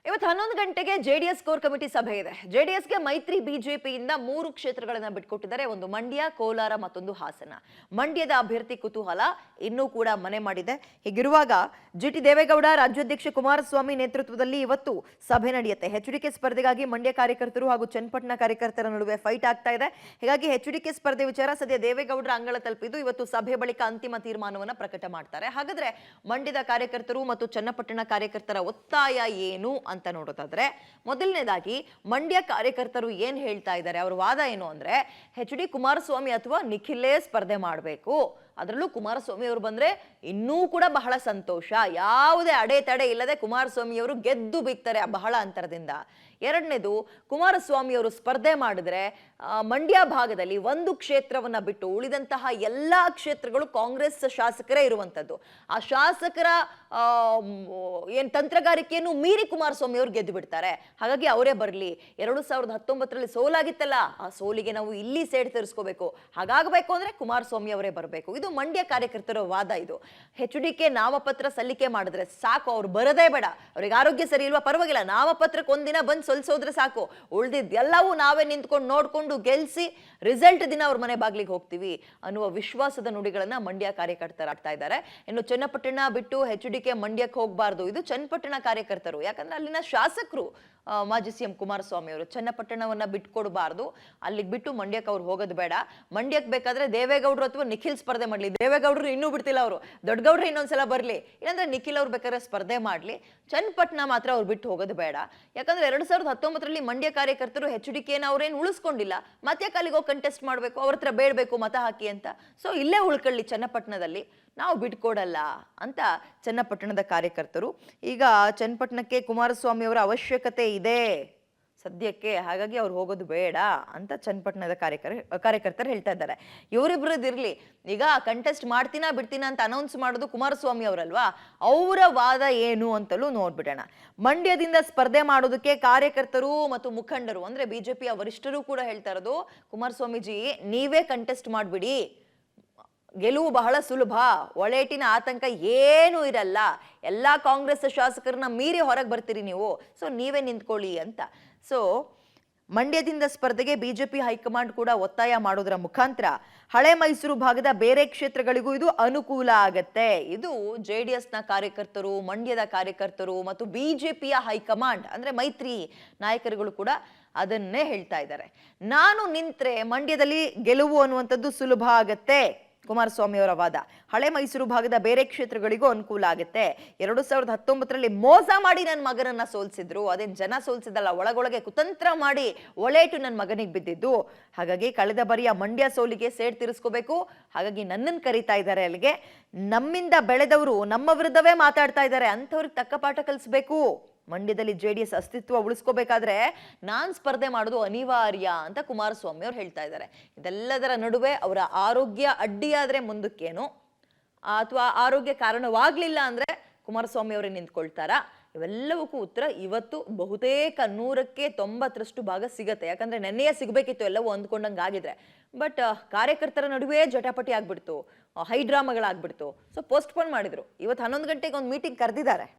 ಇವತ್ತು 11 ಗಂಟೆಗೆ JDS core committee ಸಭೆ ಇದೆ. ಜೆಡಿಎಸ್ಗೆ ಮೈತ್ರಿ ಬಿಜೆಪಿಯಿಂದ 3 ಕ್ಷೇತ್ರಗಳನ್ನ ಬಿಟ್ಕೊಟ್ಟಿದ್ದಾರೆ. ಒಂದು ಮಂಡ್ಯ, ಕೋಲಾರ, ಮತ್ತೊಂದು ಹಾಸನ. ಮಂಡ್ಯದ ಅಭ್ಯರ್ಥಿ ಕುತೂಹಲ ಇನ್ನೂ ಕೂಡ ಮನೆ ಮಾಡಿದೆ. ಹೀಗಿರುವಾಗ ಜಿಟಿ ದೇವೇಗೌಡ, ರಾಜ್ಯಾಧ್ಯಕ್ಷ ಕುಮಾರಸ್ವಾಮಿ ನೇತೃತ್ವದಲ್ಲಿ ಇವತ್ತು ಸಭೆ ನಡೆಯುತ್ತೆ. ಎಚ್ಡಿಕೆ ಸ್ಪರ್ಧೆಗಾಗಿ ಮಂಡ್ಯ ಕಾರ್ಯಕರ್ತರು ಹಾಗೂ ಚನ್ನಪಟ್ಟಣ ಕಾರ್ಯಕರ್ತರ ನಡುವೆ ಫೈಟ್ ಆಗ್ತಾ ಇದೆ. ಹೀಗಾಗಿ ಎಚ್ಡಿಕೆ ಸ್ಪರ್ಧೆ ವಿಚಾರ ಸದ್ಯ ದೇವೇಗೌಡರ ಅಂಗಳ ತಲುಪಿದ್ದು ಇವತ್ತು ಸಭೆ ಬಳಿಕ ಅಂತಿಮ ತೀರ್ಮಾನವನ್ನ ಪ್ರಕಟ ಮಾಡ್ತಾರೆ. ಹಾಗಾದ್ರೆ ಮಂಡ್ಯದ ಕಾರ್ಯಕರ್ತರು ಮತ್ತು ಚನ್ನಪಟ್ಟಣ ಕಾರ್ಯಕರ್ತರ ಒತ್ತಾಯ ಏನು ಅಂತ ನೋಡೋದಾದ್ರೆ, ಮೊದಲನೇದಾಗಿ ಮಂಡ್ಯ ಕಾರ್ಯಕರ್ತರು ಏನ್ ಹೇಳ್ತಾ ಇದ್ದಾರೆ, ಅವರ ವಾದ ಏನು ಅಂದ್ರೆ ಎಚ್.ಡಿ. ಕುಮಾರಸ್ವಾಮಿ ಅಥವಾ ನಿಖಿಲೇ ಸ್ಪರ್ಧೆ ಮಾಡಬೇಕು. ಅದರಲ್ಲೂ ಕುಮಾರಸ್ವಾಮಿ ಅವರು ಬಂದ್ರೆ ಇನ್ನೂ ಕೂಡ ಬಹಳ ಸಂತೋಷ. ಯಾವುದೇ ಅಡೆತಡೆ ಇಲ್ಲದೆ ಕುಮಾರಸ್ವಾಮಿ ಅವರು ಗೆದ್ದು ಬಿಡ್ತಾರೆ ಬಹಳ ಅಂತರದಿಂದ. ಎರಡನೇದು, ಕುಮಾರಸ್ವಾಮಿ ಅವರು ಸ್ಪರ್ಧೆ ಮಾಡಿದ್ರೆ ಮಂಡ್ಯ ಭಾಗದಲ್ಲಿ ಒಂದು ಕ್ಷೇತ್ರವನ್ನ ಬಿಟ್ಟು ಉಳಿದಂತಹ ಎಲ್ಲಾ ಕ್ಷೇತ್ರಗಳು ಕಾಂಗ್ರೆಸ್ ಶಾಸಕರೇ ಇರುವಂತದ್ದು. ಆ ಶಾಸಕರ ಏನ್ ತಂತ್ರಗಾರಿಕೆಯನ್ನು ಮೀರಿ ಕುಮಾರಸ್ವಾಮಿ ಅವರು ಗೆದ್ದು ಬಿಡ್ತಾರೆ. ಹಾಗಾಗಿ ಅವರೇ ಬರಲಿ. 2019ರಲ್ಲಿ ಸೋಲಾಗಿತ್ತಲ್ಲ, ಆ ಸೋಲಿಗೆ ನಾವು ಇಲ್ಲಿ ಸೇಡ್ ತೀರಿಸ್ಕೋಬೇಕು. ಹಾಗಾಗಬೇಕು ಅಂದ್ರೆ ಕುಮಾರಸ್ವಾಮಿ ಅವರೇ ಬರಬೇಕು. ಇದು ಮಂಡ್ಯ ಕಾರ್ಯಕರ್ತರ ವಾದ. ಇದು ಎಚ್.ಡಿ.ಕೆ ನಾಮಪತ್ರ ಸಲ್ಲಿಕೆ ಮಾಡಿದ್ರೆ ಸಾಕು, ಅವ್ರು ಬರದೇ ಬೇಡ. ಅವ್ರಿಗೆ ಆರೋಗ್ಯ ಸರಿ ಇಲ್ವಾ ಪರವಾಗಿಲ್ಲ, ನಾಮಪತ್ರಕ್ಕೆ ಒಂದಿನ ಬಂದು ಸೊಲ್ಸೋದ್ರೆ ಸಾಕು, ಉಳಿದಿದ್ದೆಲ್ಲವೂ ನಾವೇ ನಿಂತ್ಕೊಂಡು ನೋಡ್ಕೊಂಡು ಗೆಲ್ಸಿ ರಿಸಲ್ಟ್ ದಿನ ಅವ್ರ ಮನೆ ಬಾಗ್ಲಿಗೆ ಹೋಗ್ತೀವಿ ಅನ್ನುವ ವಿಶ್ವಾಸದ ನುಡಿಗಳನ್ನ ಮಂಡ್ಯ ಕಾರ್ಯಕರ್ತರಾಗ್ತಾ ಇದ್ದಾರೆ. ಇನ್ನು ಚನ್ನಪಟ್ಟಣ ಬಿಟ್ಟು ಎಚ್.ಡಿ.ಕೆ ಮಂಡ್ಯಕ್ಕೆ ಹೋಗಬಾರ್ದು, ಇದು ಚನ್ನಪಟ್ಟಣ ಕಾರ್ಯಕರ್ತರು. ಯಾಕಂದ್ರೆ ಅಲ್ಲಿನ ಶಾಸಕರು ಮಾಜಿ ಸಿಎಂ ಕುಮಾರಸ್ವಾಮಿ ಅವರು ಚನ್ನಪಟ್ಟಣವನ್ನ ಬಿಟ್ಕೊಡ್ಬಾರ್ದು, ಅಲ್ಲಿಗೆ ಬಿಟ್ಟು ಮಂಡ್ಯಕ್ಕೆ ಅವ್ರು ಹೋಗೋದು ಬೇಡ. ಮಂಡ್ಯಕ್ಕೆ ಬೇಕಾದ್ರೆ ದೇವೇಗೌಡರು ಅಥವಾ ನಿಖಿಲ್ ಸ್ಪರ್ಧೆ ಮಾಡ್ಲಿ. ದೇವೇಗೌಡರು ಇನ್ನೂ ಬಿಡ್ತಿಲ್ಲ, ಅವರು ದೊಡ್ಡಗೌಡ್ರು ಇನ್ನೊಂದ್ಸಲ ಬರ್ಲಿ, ಇಲ್ಲಾಂದ್ರೆ ನಿಖಿಲ್ ಅವ್ರು ಬೇಕಾದ್ರೆ ಸ್ಪರ್ಧೆ ಮಾಡ್ಲಿ. ಚನ್ನಪಟ್ಟಣ ಮಾತ್ರ ಅವ್ರು ಬಿಟ್ಟು ಹೋಗೋದು ಬೇಡ. ಯಾಕಂದ್ರೆ 2019ರಲ್ಲಿ ಮಂಡ್ಯ ಕಾರ್ಯಕರ್ತರು ಎಚ್.ಡಿ.ಕೆನ ಅವ್ರೇನು ಉಳಿಸ್ಕೊಂಡಿಲ್ಲ, ಮತ್ತೆ ಕಾಲಿಗೆ ಹೋಗಿ ಕಂಟೆಸ್ಟ್ ಮಾಡ್ಬೇಕು, ಅವ್ರ ಹತ್ರ ಬೇಡಬೇಕು ಮತ ಹಾಕಿ ಅಂತ. ಸೊ ಇಲ್ಲೇ ಉಳ್ಕೊಳ್ಳಿ ಚನ್ನಪಟ್ಟಣದಲ್ಲಿ, ನಾವು ಬಿಟ್ಕೊಡಲ್ಲ ಅಂತ ಚನ್ನಪಟ್ಟಣದ ಕಾರ್ಯಕರ್ತರು. ಈಗ ಚನ್ನಪಟ್ಟಣಕ್ಕೆ ಕುಮಾರಸ್ವಾಮಿ ಅವರ ಅವಶ್ಯಕತೆ ಇದೆ ಸದ್ಯಕ್ಕೆ, ಹಾಗಾಗಿ ಅವ್ರು ಹೋಗೋದು ಬೇಡ ಅಂತ ಚನ್ನಪಟ್ಟಣದ ಕಾರ್ಯಕರ್ತರು ಹೇಳ್ತಾ ಇದ್ದಾರೆ. ಇವರಿಬ್ರದಿರ್ಲಿ, ಈಗ ಕಂಟೆಸ್ಟ್ ಮಾಡ್ತೀನಾ ಬಿಡ್ತೀನಾ ಅಂತ ಅನೌನ್ಸ್ ಮಾಡೋದು ಕುಮಾರಸ್ವಾಮಿ ಅವರಲ್ವಾ, ಅವರ ವಾದ ಏನು ಅಂತಲೂ ನೋಡ್ಬಿಡೋಣ. ಮಂಡ್ಯದಿಂದ ಸ್ಪರ್ಧೆ ಮಾಡೋದಕ್ಕೆ ಕಾರ್ಯಕರ್ತರು ಮತ್ತು ಮುಖಂಡರು ಅಂದ್ರೆ ಬಿಜೆಪಿಯ ವರಿಷ್ಠರು ಕೂಡ ಹೇಳ್ತಾ ಇರೋದು, ಕುಮಾರಸ್ವಾಮೀಜಿ ನೀವೇ ಕಂಟೆಸ್ಟ್ ಮಾಡ್ಬಿಡಿ, ಗೆಲುವು ಬಹಳ ಸುಲಭ, ಒಳೇಟಿನ ಆತಂಕ ಏನೂ ಇರಲ್ಲ, ಎಲ್ಲಾ ಕಾಂಗ್ರೆಸ್ ಶಾಸಕರನ್ನ ಮೀರಿ ಹೊರಗೆ ಬರ್ತೀರಿ ನೀವು, ಸೊ ನೀವೇ ನಿಂತ್ಕೊಳ್ಳಿ ಅಂತ. ಸೊ ಮಂಡ್ಯದಿಂದ ಸ್ಪರ್ಧೆಗೆ ಬಿಜೆಪಿ ಹೈಕಮಾಂಡ್ ಕೂಡ ಒತ್ತಾಯ ಮಾಡೋದರ ಮುಖಾಂತರ ಹಳೆ ಮೈಸೂರು ಭಾಗದ ಬೇರೆ ಕ್ಷೇತ್ರಗಳಿಗೂ ಇದು ಅನುಕೂಲ ಆಗತ್ತೆ. ಇದು ಜೆಡಿಎಸ್ನ ಕಾರ್ಯಕರ್ತರು, ಮಂಡ್ಯದ ಕಾರ್ಯಕರ್ತರು ಮತ್ತು ಬಿಜೆಪಿಯ ಹೈಕಮಾಂಡ್ ಅಂದ್ರೆ ಮೈತ್ರಿ ನಾಯಕರುಗಳು ಕೂಡ ಅದನ್ನೇ ಹೇಳ್ತಾ ಇದ್ದಾರೆ. ನಾನು ನಿಂತ್ರೆ ಮಂಡ್ಯದಲ್ಲಿ ಗೆಲುವು ಅನ್ನುವಂಥದ್ದು ಸುಲಭ ಆಗತ್ತೆ ಕುಮಾರಸ್ವಾಮಿ ಅವರ ವಾದ. ಹಳೆ ಮೈಸೂರು ಭಾಗದ ಬೇರೆ ಕ್ಷೇತ್ರಗಳಿಗೂ ಅನುಕೂಲ ಆಗುತ್ತೆ. 2019ರಲ್ಲಿ ಮೋಸ ಮಾಡಿ ನನ್ನ ಮಗನನ್ನ ಸೋಲ್ಸಿದ್ರು, ಅದೇನ್ ಜನ ಸೋಲ್ಸಿದಲ್ಲ, ಒಳಗೊಳಗೆ ಕುತಂತ್ರ ಮಾಡಿ ಒಳೇಟು ನನ್ನ ಮಗನಿಗೆ ಬಿದ್ದಿದ್ದು. ಹಾಗಾಗಿ ಕಳೆದ ಬಾರಿಯ ಮಂಡ್ಯ ಸೋಲಿಗೆ ಸೇಡ್ ತೀರಿಸ್ಕೋಬೇಕು, ಹಾಗಾಗಿ ನನ್ನನ್ನು ಕರೀತಾ ಇದ್ದಾರೆ ಅಲ್ಲಿಗೆ. ನಮ್ಮಿಂದ ಬೆಳೆದವರು ನಮ್ಮ ವಿರುದ್ಧವೇ ಮಾತಾಡ್ತಾ ಇದ್ದಾರೆ, ಅಂಥವ್ರಿಗೆ ತಕ್ಕ ಪಾಠ ಕಲಿಸ್ಬೇಕು. ಮಂಡ್ಯದಲ್ಲಿ ಜೆಡಿಎಸ್ ಅಸ್ತಿತ್ವ ಉಳಿಸ್ಕೋಬೇಕಾದ್ರೆ ನಾನ್ ಸ್ಪರ್ಧೆ ಮಾಡೋದು ಅನಿವಾರ್ಯ ಅಂತ ಕುಮಾರಸ್ವಾಮಿ ಅವ್ರು ಹೇಳ್ತಾ ಇದ್ದಾರೆ. ಇದೆಲ್ಲದರ ನಡುವೆ ಅವರ ಆರೋಗ್ಯ ಅಡ್ಡಿಯಾದ್ರೆ ಮುಂದಕ್ಕೇನು, ಅಥವಾ ಆರೋಗ್ಯ ಕಾರಣವಾಗ್ಲಿಲ್ಲ ಅಂದ್ರೆ ಕುಮಾರಸ್ವಾಮಿ ಅವರೇ ನಿಂತ್ಕೊಳ್ತಾರ, ಇವೆಲ್ಲವಕ್ಕೂ ಉತ್ತರ ಇವತ್ತು ಬಹುತೇಕ 100ಕ್ಕೆ 90ರಷ್ಟು ಭಾಗ ಸಿಗತ್ತೆ. ಯಾಕಂದ್ರೆ ನೆನ್ನೆಯೇ ಸಿಗ್ಬೇಕಿತ್ತು ಎಲ್ಲವೂ ಅಂದ್ಕೊಂಡಂಗೆ ಆಗಿದ್ರೆ, ಬಟ್ ಕಾರ್ಯಕರ್ತರ ನಡುವೆ ಜಟಾಪಟಿ ಆಗ್ಬಿಡ್ತು, ಹೈಡ್ರಾಮಾಗಳಾಗ್ಬಿಡ್ತು. ಸೊ ಪೋಸ್ಟ್ಪೋನ್ ಮಾಡಿದ್ರು. ಇವತ್ತು 11 ಗಂಟೆಗೆ ಒಂದು ಮೀಟಿಂಗ್ ಕರೆದಿದ್ದಾರೆ.